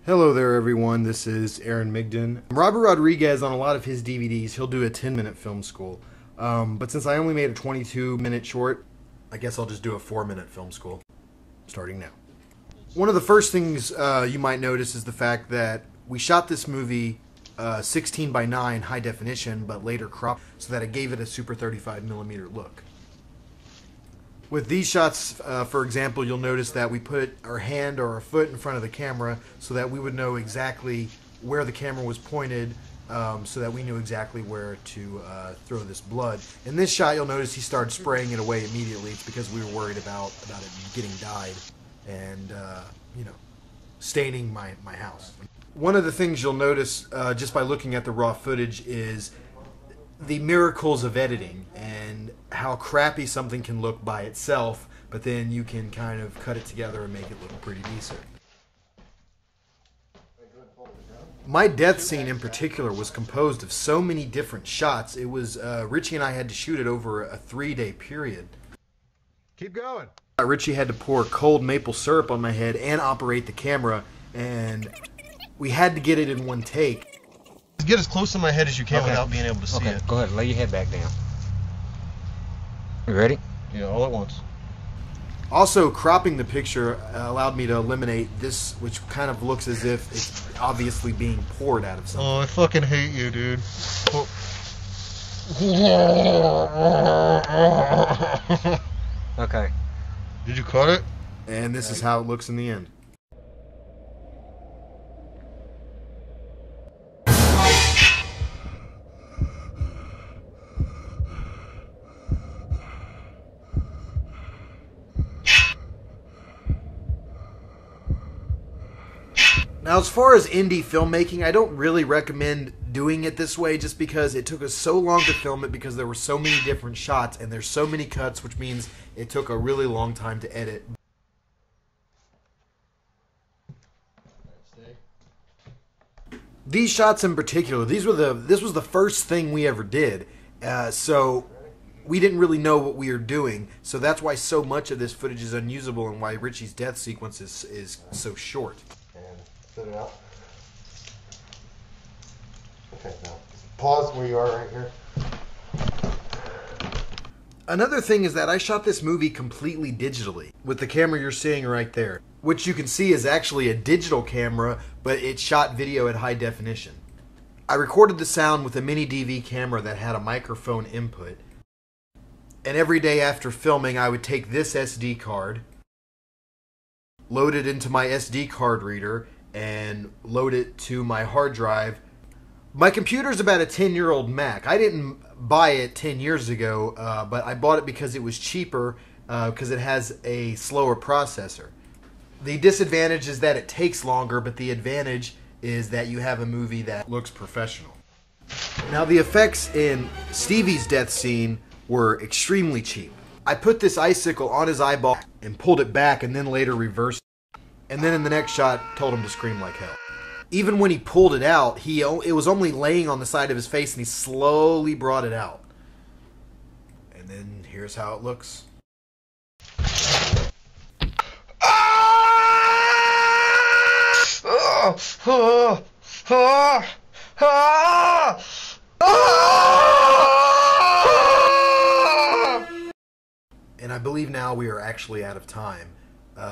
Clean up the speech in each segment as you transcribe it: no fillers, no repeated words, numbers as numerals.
Hello there everyone, this is Aaron Migden. Robert Rodriguez, on a lot of his DVDs, he'll do a 10-minute film school. But since I only made a 22-minute short, I guess I'll just do a 4-minute film school, starting now. One of the first things you might notice is the fact that we shot this movie 16:9 high definition, but later cropped so that it gave it a Super 35mm look. With these shots, for example, you'll notice that we put our hand or our foot in front of the camera so that we would know exactly where the camera was pointed, so that we knew exactly where to throw this blood. In this shot, you'll notice he started spraying it away immediately. It's because we were worried about it getting dyed and, staining my house. One of the things you'll notice just by looking at the raw footage is the miracles of editing and how crappy something can look by itself, but then you can kind of cut it together and make it look pretty decent. My death scene in particular was composed of so many different shots. It was Richie and I had to shoot it over a 3-day period. Keep going. Richie had to pour cold maple syrup on my head and operate the camera, and we had to get it in one take. Get as close to my head as you can without being able to see it. Go ahead, lay your head back down. You ready? Yeah, all at once. Also, cropping the picture allowed me to eliminate this, which kind of looks as if it's obviously being poured out of something. Oh, I fucking hate you, dude. Okay. Did you cut it? And this is how it looks in the end. Now, as far as indie filmmaking, I don't really recommend doing it this way just because it took us so long to film it because there were so many different shots and there's so many cuts, which means it took a really long time to edit. These shots in particular, this was the first thing we ever did, so we didn't really know what we were doing, so that's why so much of this footage is unusable and why Richie's death sequence is so short. Set it out. Okay, now pause where you are right here. Another thing is that I shot this movie completely digitally with the camera you're seeing right there, which you can see is actually a digital camera, but it shot video at high definition. I recorded the sound with a mini DV camera that had a microphone input, and every day after filming I would take this SD card, load it into my SD card reader, and load it to my hard drive. My computer's about a 10-year-old Mac. I didn't buy it 10 years ago, but I bought it because it was cheaper, because it has a slower processor. The disadvantage is that it takes longer, but the advantage is that you have a movie that looks professional. Now, the effects in Stevie's death scene were extremely cheap. I put this icicle on his eyeball and pulled it back and then later reversed it. And then in the next shot, told him to scream like hell. Even when he pulled it out, it was only laying on the side of his face, and he slowly brought it out. And then here's how it looks. And I believe now we are actually out of time.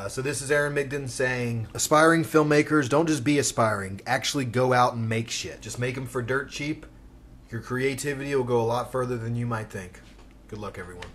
So this is Aaron Migden saying, aspiring filmmakers, don't just be aspiring. Actually go out and make shit. Just make them for dirt cheap. Your creativity will go a lot further than you might think. Good luck, everyone.